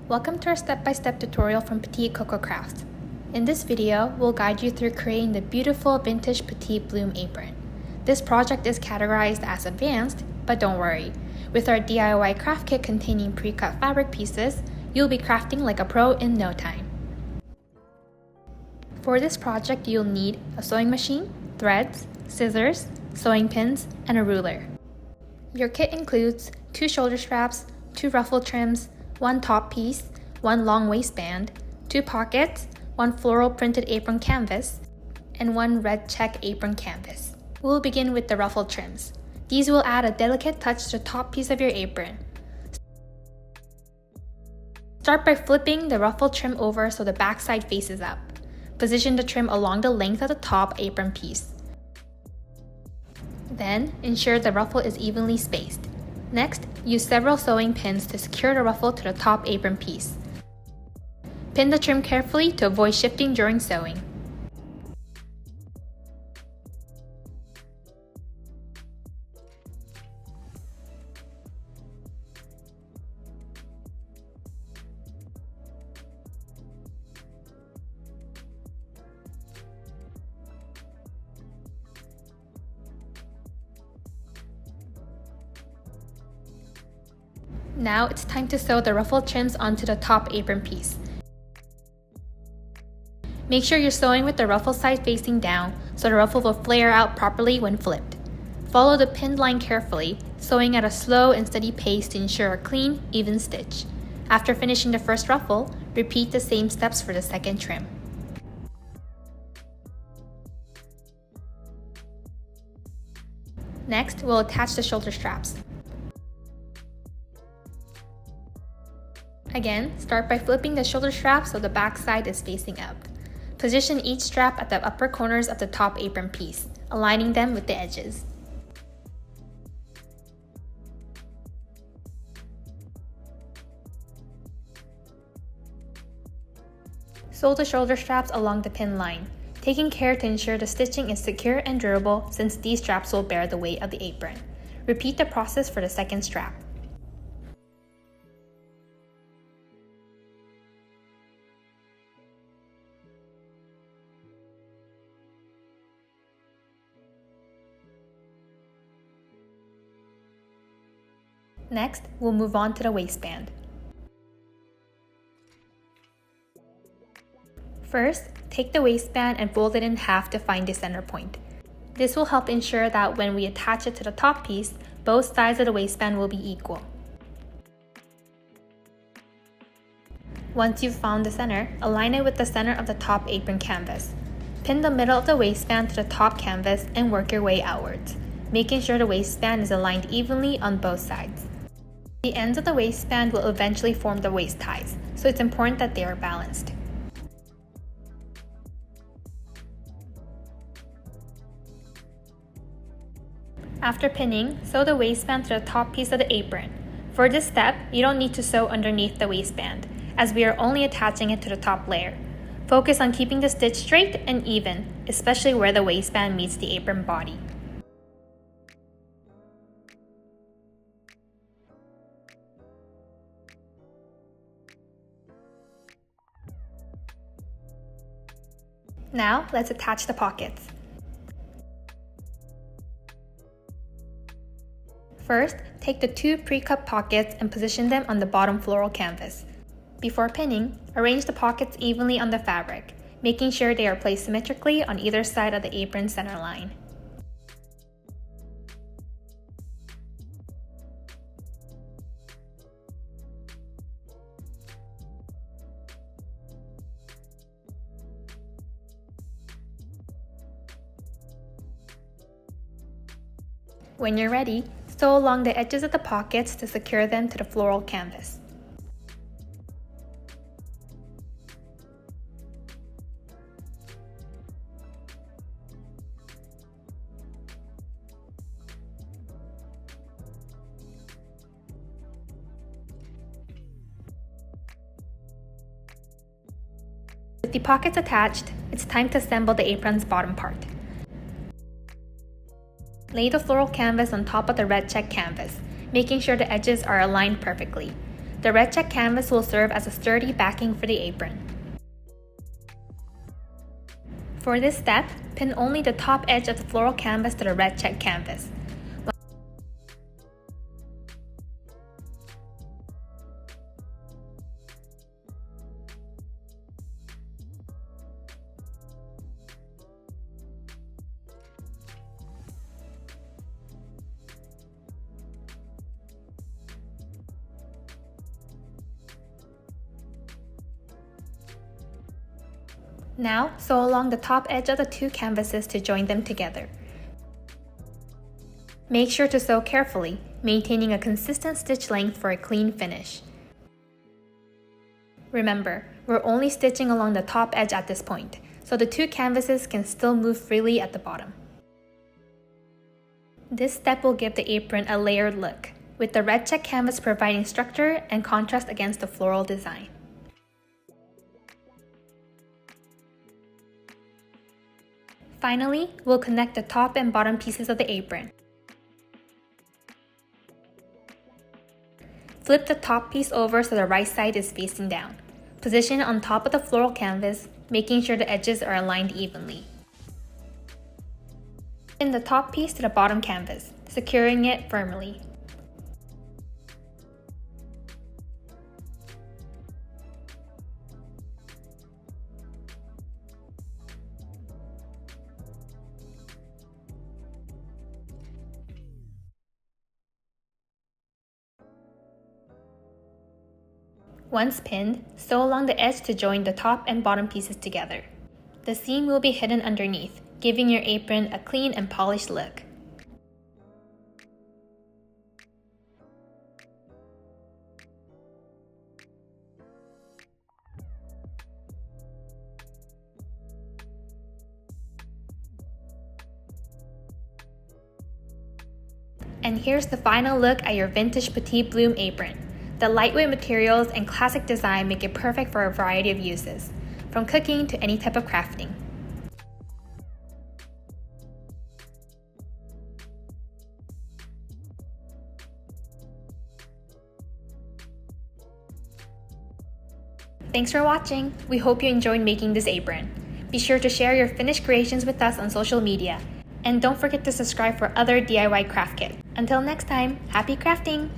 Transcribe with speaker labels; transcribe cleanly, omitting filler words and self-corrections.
Speaker 1: Welcome to our step-by-step tutorial from Petite Coco Crafts. In this video, we'll guide you through creating the beautiful Vintage Petite Bloom Apron. This project is categorized as advanced, but don't worry. With our DIY craft kit containing pre-cut fabric pieces, you'll be crafting like a pro in no time. For this project, you'll need a sewing machine, threads, scissors, sewing pins, and a ruler. Your kit includes 2 shoulder straps, 2 ruffle trims, 1 top piece, 1 long waistband, 2 pockets, 1 floral printed apron canvas, and 1 red check apron canvas. We'll begin with the ruffle trims. These will add a delicate touch to the top piece of your apron. Start by flipping the ruffle trim over so the back side faces up. Position the trim along the length of the top apron piece. Then, ensure the ruffle is evenly spaced. Next, use several sewing pins to secure the ruffle to the top apron piece. Pin the trim carefully to avoid shifting during sewing. Now it's time to sew the ruffle trims onto the top apron piece. Make sure you're sewing with the ruffle side facing down so the ruffle will flare out properly when flipped. Follow the pinned line carefully, sewing at a slow and steady pace to ensure a clean, even stitch. After finishing the first ruffle, repeat the same steps for the second trim. Next, we'll attach the shoulder straps. Again, start by flipping the shoulder strap so the back side is facing up. Position each strap at the upper corners of the top apron piece, aligning them with the edges. Sew the shoulder straps along the pin line, taking care to ensure the stitching is secure and durable since these straps will bear the weight of the apron. Repeat the process for the second strap. Next, we'll move on to the waistband. First, take the waistband and fold it in half to find the center point. This will help ensure that when we attach it to the top piece, both sides of the waistband will be equal. Once you've found the center, align it with the center of the top apron canvas. Pin the middle of the waistband to the top canvas and work your way outwards, making sure the waistband is aligned evenly on both sides. The ends of the waistband will eventually form the waist ties, so it's important that they are balanced. After pinning, sew the waistband to the top piece of the apron. For this step, you don't need to sew underneath the waistband, as we are only attaching it to the top layer. Focus on keeping the stitch straight and even, especially where the waistband meets the apron body. Now, let's attach the pockets. First, take the 2 pre-cut pockets and position them on the bottom floral canvas. Before pinning, arrange the pockets evenly on the fabric, making sure they are placed symmetrically on either side of the apron center line. When you're ready, sew along the edges of the pockets to secure them to the floral canvas. With the pockets attached, it's time to assemble the apron's bottom part. Lay the floral canvas on top of the red check canvas, making sure the edges are aligned perfectly. The red check canvas will serve as a sturdy backing for the apron. For this step, pin only the top edge of the floral canvas to the red check canvas. Now, sew along the top edge of the two canvases to join them together. Make sure to sew carefully, maintaining a consistent stitch length for a clean finish. Remember, we're only stitching along the top edge at this point, so the two canvases can still move freely at the bottom. This step will give the apron a layered look, with the red check canvas providing structure and contrast against the floral design. Finally, we'll connect the top and bottom pieces of the apron. Flip the top piece over so the right side is facing down. Position it on top of the floral canvas, making sure the edges are aligned evenly. Pin the top piece to the bottom canvas, securing it firmly. Once pinned, sew along the edge to join the top and bottom pieces together. The seam will be hidden underneath, giving your apron a clean and polished look. And here's the final look at your Vintage Petite Bloom apron. The lightweight materials and classic design make it perfect for a variety of uses, from cooking to any type of crafting. Thanks for watching! We hope you enjoyed making this apron. Be sure to share your finished creations with us on social media. And don't forget to subscribe for other DIY craft kits. Until next time, happy crafting!